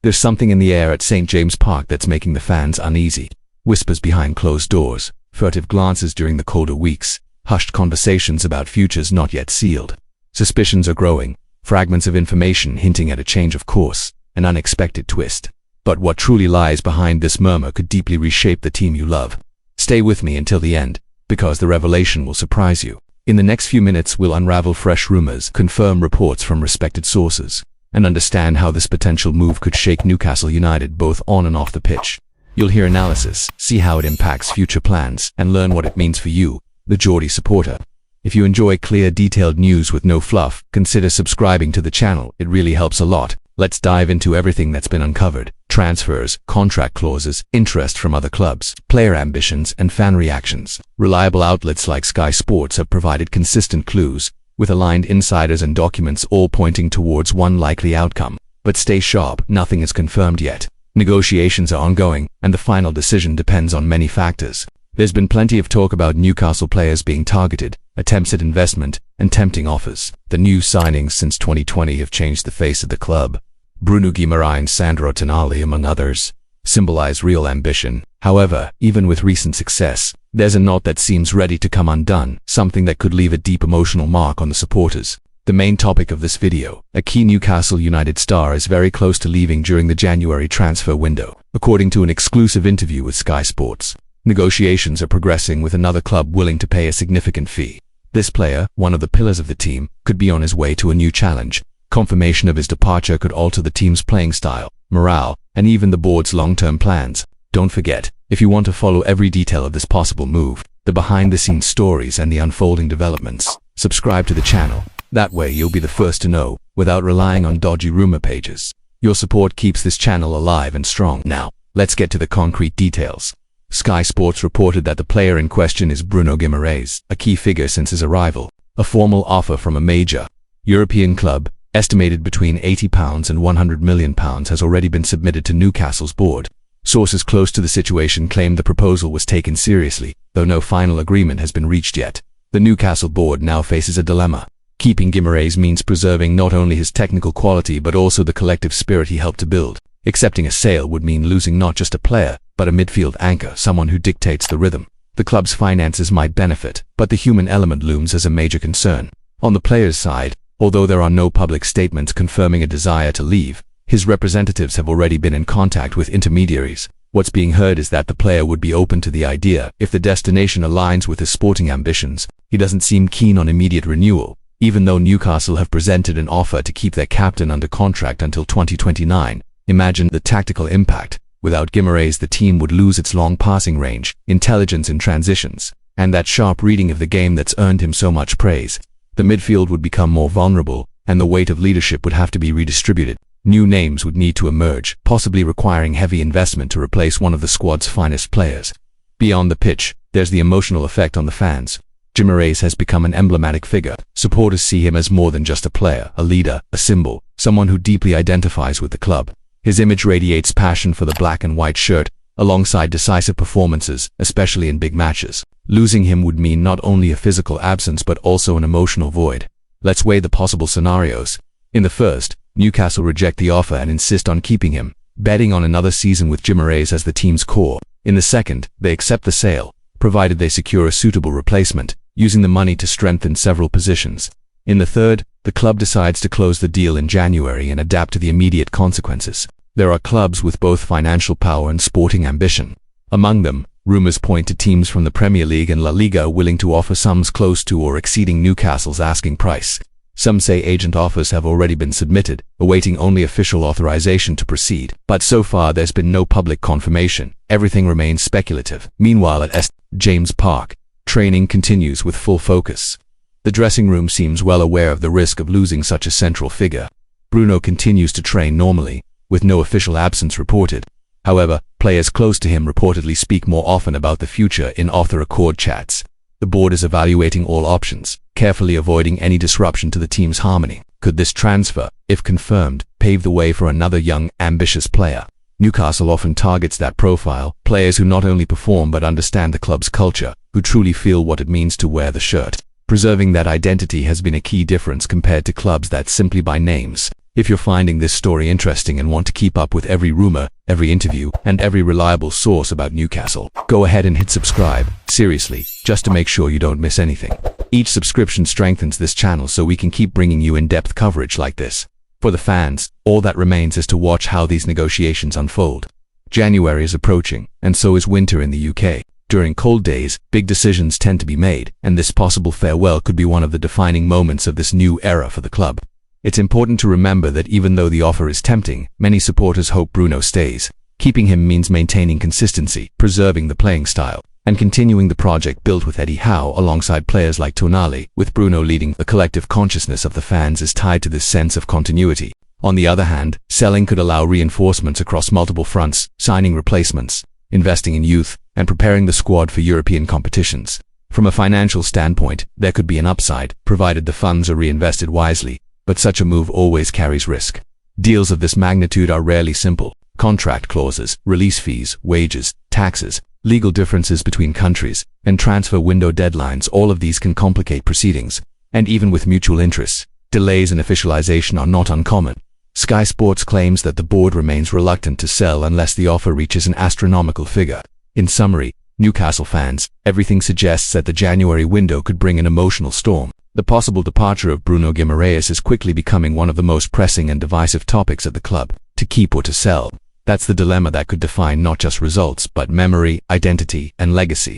There's something in the air at St. James Park that's making the fans uneasy. Whispers behind closed doors, furtive glances during the colder weeks, hushed conversations about futures not yet sealed. Suspicions are growing, fragments of information hinting at a change of course, an unexpected twist. But what truly lies behind this murmur could deeply reshape the team you love. Stay with me until the end, because the revelation will surprise you. In the next few minutes, we'll unravel fresh rumors, confirm reports from respected sources, and understand how this potential move could shake Newcastle United both on and off the pitch. You'll hear analysis, see how it impacts future plans, and learn what it means for you, the Geordie supporter. If you enjoy clear, detailed news with no fluff, consider subscribing to the channel. It really helps a lot. Let's dive into everything that's been uncovered. Transfers, contract clauses, interest from other clubs, player ambitions, and fan reactions. Reliable outlets like Sky Sports have provided consistent clues, with aligned insiders and documents all pointing towards one likely outcome. But stay sharp, nothing is confirmed yet. Negotiations are ongoing, and the final decision depends on many factors. There's been plenty of talk about Newcastle players being targeted, attempts at investment, and tempting offers. The new signings since 2020 have changed the face of the club. Bruno Guimaraes, Sandro Tonali, among others, symbolize real ambition. However, even with recent success, there's a knot that seems ready to come undone, something that could leave a deep emotional mark on the supporters. The main topic of this video, a key Newcastle United star is very close to leaving during the January transfer window. According to an exclusive interview with Sky Sports, negotiations are progressing with another club willing to pay a significant fee. This player, one of the pillars of the team, could be on his way to a new challenge. Confirmation of his departure could alter the team's playing style, morale, and even the board's long-term plans. Don't forget, if you want to follow every detail of this possible move, the behind-the-scenes stories and the unfolding developments, subscribe to the channel. That way you'll be the first to know, without relying on dodgy rumor pages. Your support keeps this channel alive and strong. Now, let's get to the concrete details. Sky Sports reported that the player in question is Bruno Guimaraes, a key figure since his arrival. A formal offer from a major European club, estimated between £80 and £100 million, has already been submitted to Newcastle's board. Sources close to the situation claimed the proposal was taken seriously, though no final agreement has been reached yet. The Newcastle board now faces a dilemma. Keeping Guimaraes means preserving not only his technical quality but also the collective spirit he helped to build. Accepting a sale would mean losing not just a player, but a midfield anchor, someone who dictates the rhythm. The club's finances might benefit, but the human element looms as a major concern. On the player's side, although there are no public statements confirming a desire to leave, his representatives have already been in contact with intermediaries. What's being heard is that the player would be open to the idea if the destination aligns with his sporting ambitions. He doesn't seem keen on immediate renewal, even though Newcastle have presented an offer to keep their captain under contract until 2029. Imagine the tactical impact. Without Guimaraes, the team would lose its long passing range, intelligence in transitions, and that sharp reading of the game that's earned him so much praise. The midfield would become more vulnerable, and the weight of leadership would have to be redistributed. New names would need to emerge, possibly requiring heavy investment to replace one of the squad's finest players. Beyond the pitch, there's the emotional effect on the fans. Guimaraes has become an emblematic figure. Supporters see him as more than just a player, a leader, a symbol, someone who deeply identifies with the club. His image radiates passion for the black and white shirt, alongside decisive performances, especially in big matches. Losing him would mean not only a physical absence but also an emotional void. Let's weigh the possible scenarios. In the first, Newcastle reject the offer and insist on keeping him, betting on another season with Guimaraes as the team's core. In the second, they accept the sale, provided they secure a suitable replacement, using the money to strengthen several positions. In the third, the club decides to close the deal in January and adapt to the immediate consequences. There are clubs with both financial power and sporting ambition. Among them, rumors point to teams from the Premier League and La Liga willing to offer sums close to or exceeding Newcastle's asking price. Some say agent offers have already been submitted, awaiting only official authorization to proceed. But so far there's been no public confirmation. Everything remains speculative. Meanwhile at St. James Park, training continues with full focus. The dressing room seems well aware of the risk of losing such a central figure. Bruno continues to train normally, with no official absence reported. However, players close to him reportedly speak more often about the future in off-the-record chats. The board is evaluating all options, carefully avoiding any disruption to the team's harmony. Could this transfer, if confirmed, pave the way for another young, ambitious player? Newcastle often targets that profile, players who not only perform but understand the club's culture, who truly feel what it means to wear the shirt. Preserving that identity has been a key difference compared to clubs that simply buy names. If you're finding this story interesting and want to keep up with every rumor, every interview, and every reliable source about Newcastle, go ahead and hit subscribe, seriously, just to make sure you don't miss anything. Each subscription strengthens this channel so we can keep bringing you in-depth coverage like this. For the fans, all that remains is to watch how these negotiations unfold. January is approaching, and so is winter in the UK. During cold days, big decisions tend to be made, and this possible farewell could be one of the defining moments of this new era for the club. It's important to remember that even though the offer is tempting, many supporters hope Bruno stays. Keeping him means maintaining consistency, preserving the playing style, and continuing the project built with Eddie Howe alongside players like Tonali. With Bruno leading, the collective consciousness of the fans is tied to this sense of continuity. On the other hand, selling could allow reinforcements across multiple fronts, signing replacements, investing in youth, and preparing the squad for European competitions. From a financial standpoint, there could be an upside, provided the funds are reinvested wisely. But such a move always carries risk. Deals of this magnitude are rarely simple. Contract clauses, release fees, wages, taxes, legal differences between countries, and transfer window deadlines, all of these can complicate proceedings. And even with mutual interests, delays in officialization are not uncommon. Sky Sports claims that the board remains reluctant to sell unless the offer reaches an astronomical figure. In summary, Newcastle fans, everything suggests that the January window could bring an emotional storm. The possible departure of Bruno Guimaraes is quickly becoming one of the most pressing and divisive topics at the club. To keep or to sell? That's the dilemma that could define not just results, but memory, identity, and legacy.